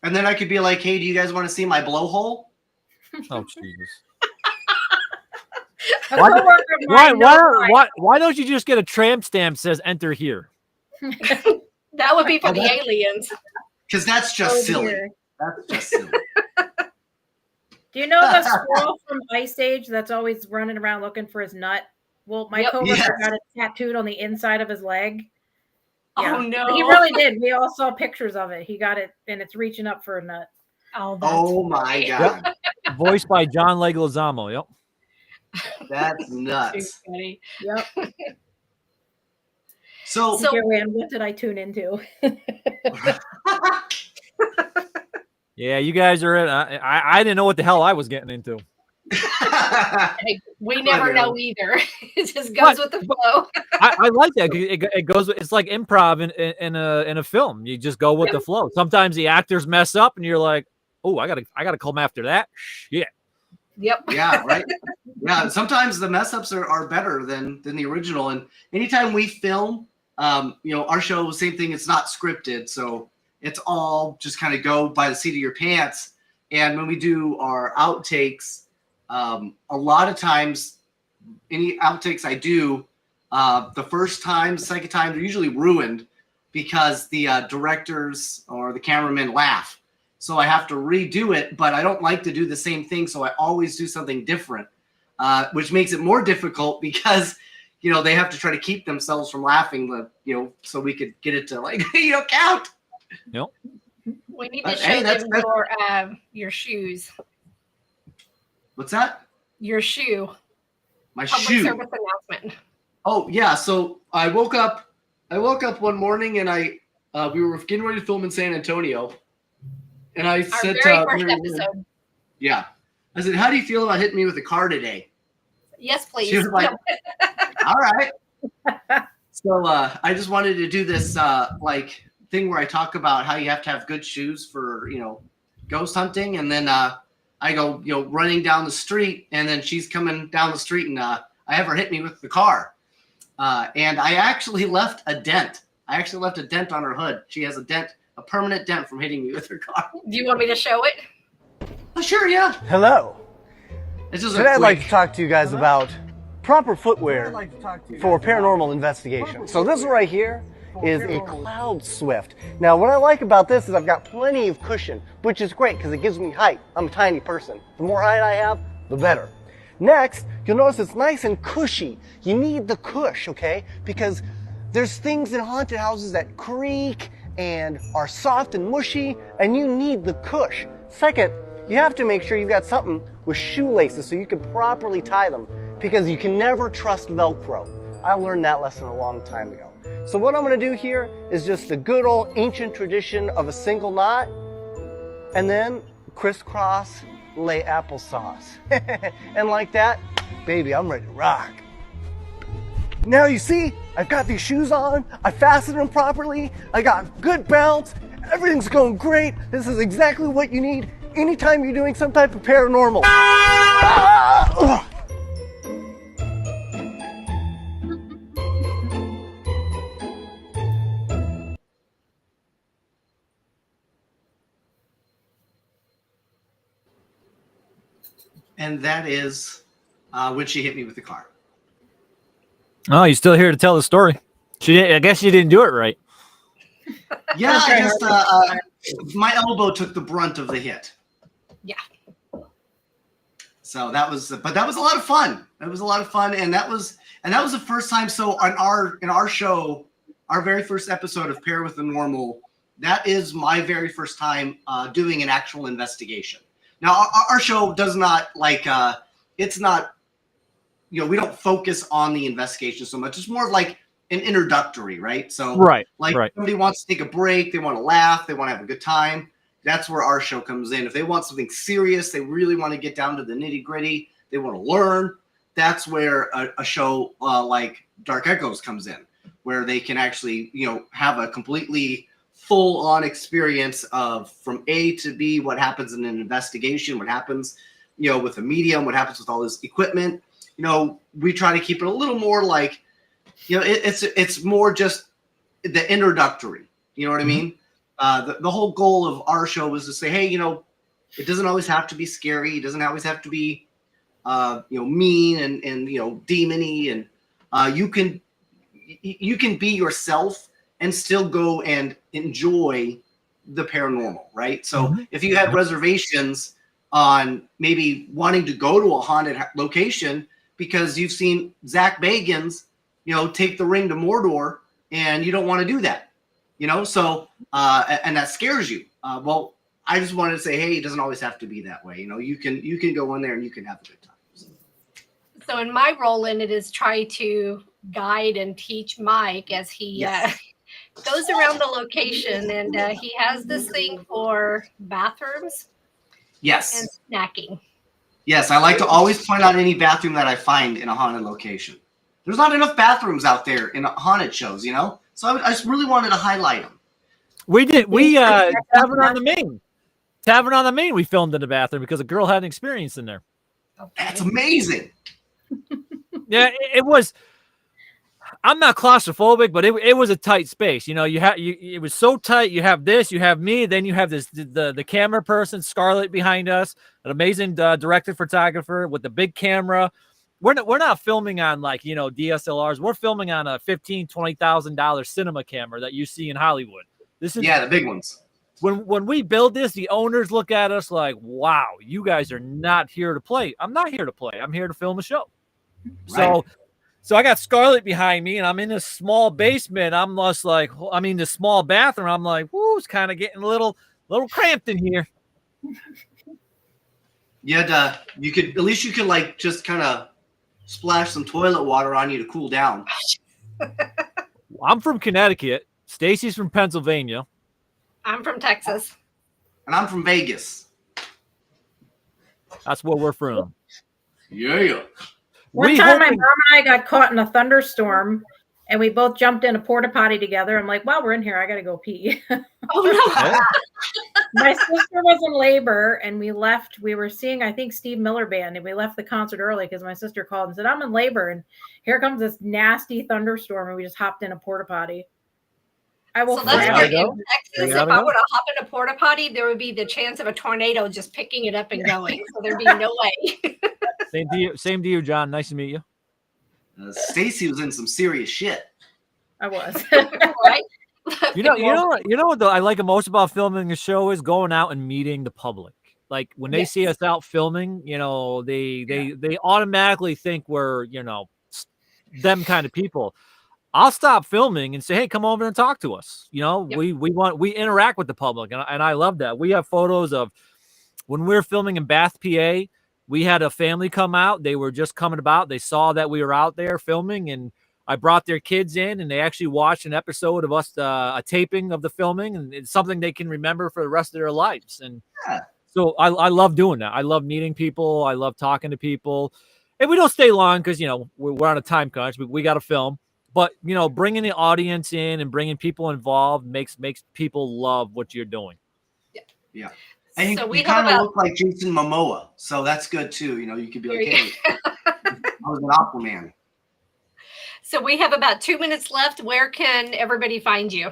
And then I could be like, hey, do you guys want to see my blowhole? Oh, Jesus. Why don't you just get a tramp stamp that says enter here? That would be for the aliens. Because that's just silly. That's just silly. Do you know the squirrel from Ice Age that's always running around looking for his nut? Well, my coworker got it tattooed on the inside of his leg. Oh Yeah. no. He really did. We all saw pictures of it. He got it, and it's reaching up for a nut. Oh, that's Oh my funny. God. Voiced by John Leguizamo. Yep. That's Too nuts. funny. Yep. So, So- Joanne, what did I tune into? Yeah, you guys are in. I didn't know what the hell I was getting into. Hey, we never Whatever. know either. It just goes with the flow. I like that. It goes. It's like improv in a film. You just go with the flow. Sometimes the actors mess up, and you're like, "Oh, I gotta come after that." Shit. Yep. yeah, right. Yeah, sometimes the mess ups are better than the original. And anytime we film, our show, same thing. It's not scripted, so it's all just kind of go by the seat of your pants. And when we do our outtakes, a lot of times, any outtakes I do, the first time, the second time, they're usually ruined because the directors or the cameramen laugh. So I have to redo it, but I don't like to do the same thing. So I always do something different, which makes it more difficult because, they have to try to keep themselves from laughing, so we could get it to count. Yep. We need to show Hey, them your shoes. What's that? Your shoe. My Public shoe. service announcement. Oh yeah. So I woke up one morning and we were getting ready to film in San Antonio. And I Our said very to first Mary Lynn, episode. yeah. I said, how do you feel about hitting me with a car today? Yes, please. She was like, all right. So I just wanted to do this thing where I talk about how you have to have good shoes for, ghost hunting. And then I go, running down the street, and then she's coming down the street, and I have her hit me with the car. And I actually left a dent. I actually left a dent on her hood. She has a permanent dent from hitting me with her car. Do you want me to show it? Oh, sure, yeah. Hello. It's just Today I'd like to talk to you guys about proper footwear for paranormal investigation. So this right here is a Cloud Swift. Now what I like about this is I've got plenty of cushion, which is great because it gives me height. I'm a tiny person. The more height I have, the better. Next, you'll notice it's nice and cushy. You need the cush, okay? Because there's things in haunted houses that creak and are soft and mushy, and you need the cush. Second, you have to make sure you've got something with shoelaces so you can properly tie them, because you can never trust Velcro. I learned that lesson a long time ago. So what I'm going to do here is just the good old ancient tradition of a single knot, and then crisscross lay applesauce. And like that, baby, I'm ready to rock. Now you see, I've got these shoes on, I fastened them properly, I got good bounce, everything's going great. This is exactly what you need anytime you're doing some type of paranormal. And that is when she hit me with the car. Oh, you're still here to tell the story. I guess you didn't do it right. Yeah, I just my elbow took the brunt of the hit. Yeah. So that was a lot of fun. It was a lot of fun, and that was the first time. So in our show, our very first episode of Pair with the Normal, that is my very first time doing an actual investigation. Now our show does not it's not, we don't focus on the investigation so much. It's more of like an introductory, right? So Right. somebody wants to take a break, they want to laugh, they want to have a good time. That's where our show comes in. If they want something serious, they really want to get down to the nitty gritty, they want to learn, that's where a show like Dark Echoes comes in, where they can actually, have a completely full-on experience of from A to B, what happens in an investigation, what happens, with a medium, what happens with all this equipment. We try to keep it a little more like, it's more just the introductory. You know what I mean? The whole goal of our show was to say, hey, it doesn't always have to be scary. It doesn't always have to be, mean and demony. And you can be yourself and still go and enjoy the paranormal, right? So if you had reservations on maybe wanting to go to a haunted location because you've seen Zach Bagans, take the ring to Mordor, and you don't want to do that. you know. So and that scares you. Well, I just wanted to say, hey, it doesn't always have to be that way. You know, you can go in there and you can have a good time. So in my role in it is try to guide and teach Mike as he goes around the location, and he has this thing for bathrooms Yes. and snacking. Yes, I like to always point out any bathroom that I find in a haunted location. There's not enough bathrooms out there in haunted shows, you know? So I just really wanted to highlight them. We Tavern on the Main. Tavern on the Main, we filmed in the bathroom because a girl had an experience in there. That's amazing. Yeah, it was. I'm not claustrophobic, but it was a tight space. You know, it was so tight. You have this, you have me, then you have this the camera person, Scarlett, behind us, an amazing director photographer with the big camera. We're not filming on like, you know, DSLRs. We're filming on a $15,000-$20,000 cinema camera that you see in Hollywood. This is the big ones. When we build this, the owners look at us like, wow, you guys are not here to play. I'm not here to play. I'm here to film a show. Right. So I got Scarlett behind me, and I'm in this small basement. I'm just like, I mean, this small bathroom. I'm like, whoo, it's kind of getting a little cramped in here. Yeah, you could like just kind of splash some toilet water on you to cool down. I'm from Connecticut. Stacy's from Pennsylvania. I'm from Texas. And I'm from Vegas. That's where we're from. Yeah. One time, my mom and I got caught in a thunderstorm, and we both jumped in a porta potty together. I'm like, "Well, we're in here. I gotta go pee." Oh no! My sister was in labor, and we left. We were seeing, I think, Steve Miller Band, and we left the concert early because my sister called and said, "I'm in labor," and here comes this nasty thunderstorm, and we just hopped in a porta potty. I will. So that's where in Texas, if I were to hop in a porta potty, there would be the chance of a tornado just picking it up and going. So there'd be no way. Same to you, John. Nice to meet you. Stacy was in some serious shit. I was. Right? You know what though I like most about filming a show is going out and meeting the public. Like when they see us out filming, you know, they automatically think we're, you know, them kind of people. I'll stop filming and say, hey, come over and talk to us. You know, we interact with the public, and I love that. We have photos of when we were filming in Bath, PA. We had a family come out. They were just coming about. They saw that we were out there filming, and I brought their kids in, and they actually watched an episode of us, a taping of the filming, and it's something they can remember for the rest of their lives. And so I love doing that. I love meeting people. I love talking to people. And we don't stay long because, you know, we're on a time crunch. We got to film. But, you know, bringing the audience in and bringing people involved makes people love what you're doing. Yeah. And you kind of look like Jason Momoa, so that's good too. You know, you could be like, hey, I was an Aquaman. So we have about 2 minutes left. Where can everybody find you?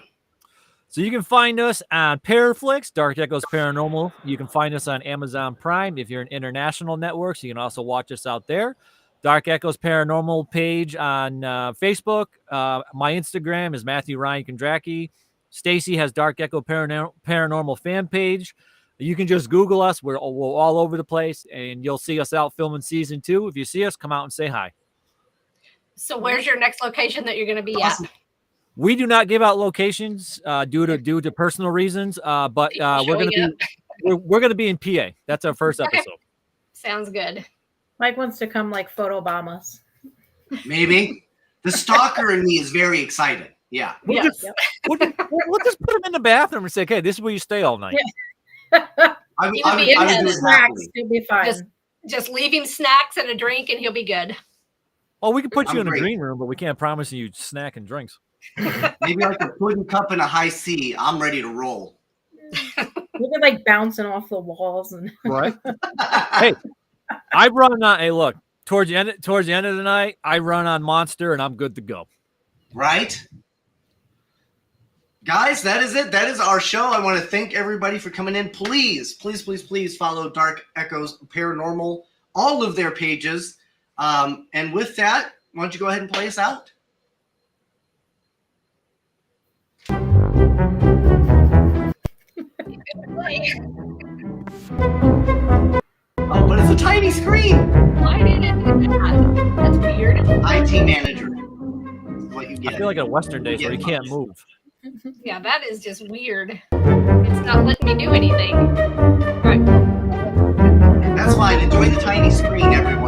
So you can find us on Paraflix, Dark Echoes Paranormal. You can find us on Amazon Prime. If you're an international network, so you can also watch us out there. Dark Echoes Paranormal page on Facebook. My Instagram is Matthew Ryan Kondracki. Stacy has Dark Echo Paranormal fan page. You can just Google us. We're all over the place, and you'll see us out filming season 2. If you see us, come out and say hi. So where's your next location that you're going to be at? We do not give out locations due to personal reasons, but we're going to be in PA. That's our first episode. Sounds good. Mike wants to come like photobomb us. Maybe. The stalker in me is very excited. Yeah. We'll just put him in the bathroom and say, okay, this is where you stay all night. I would do it snacks. He'll be fine. Just leave him snacks and a drink, and he'll be good. Oh, we can put you in the green room, but we can't promise you snack and drinks. Maybe like a pudding cup and a high C. I'm ready to roll. We'll be like bouncing off the walls and right. Hey, I run on. Hey, look, towards the end of the night, I run on Monster, and I'm good to go. Right. Guys, that is it. That is our show. I want to thank everybody for coming in. Please follow Dark Echoes Paranormal, all of their pages. And with that, why don't you go ahead and play us out? Oh, but it's a tiny screen. Why did it do that? That's weird. IT manager. What you get. I feel like a Western days where you can't move. Yeah, that is just weird. It's not letting me do anything. All right. That's fine. Enjoy the tiny screen, everyone.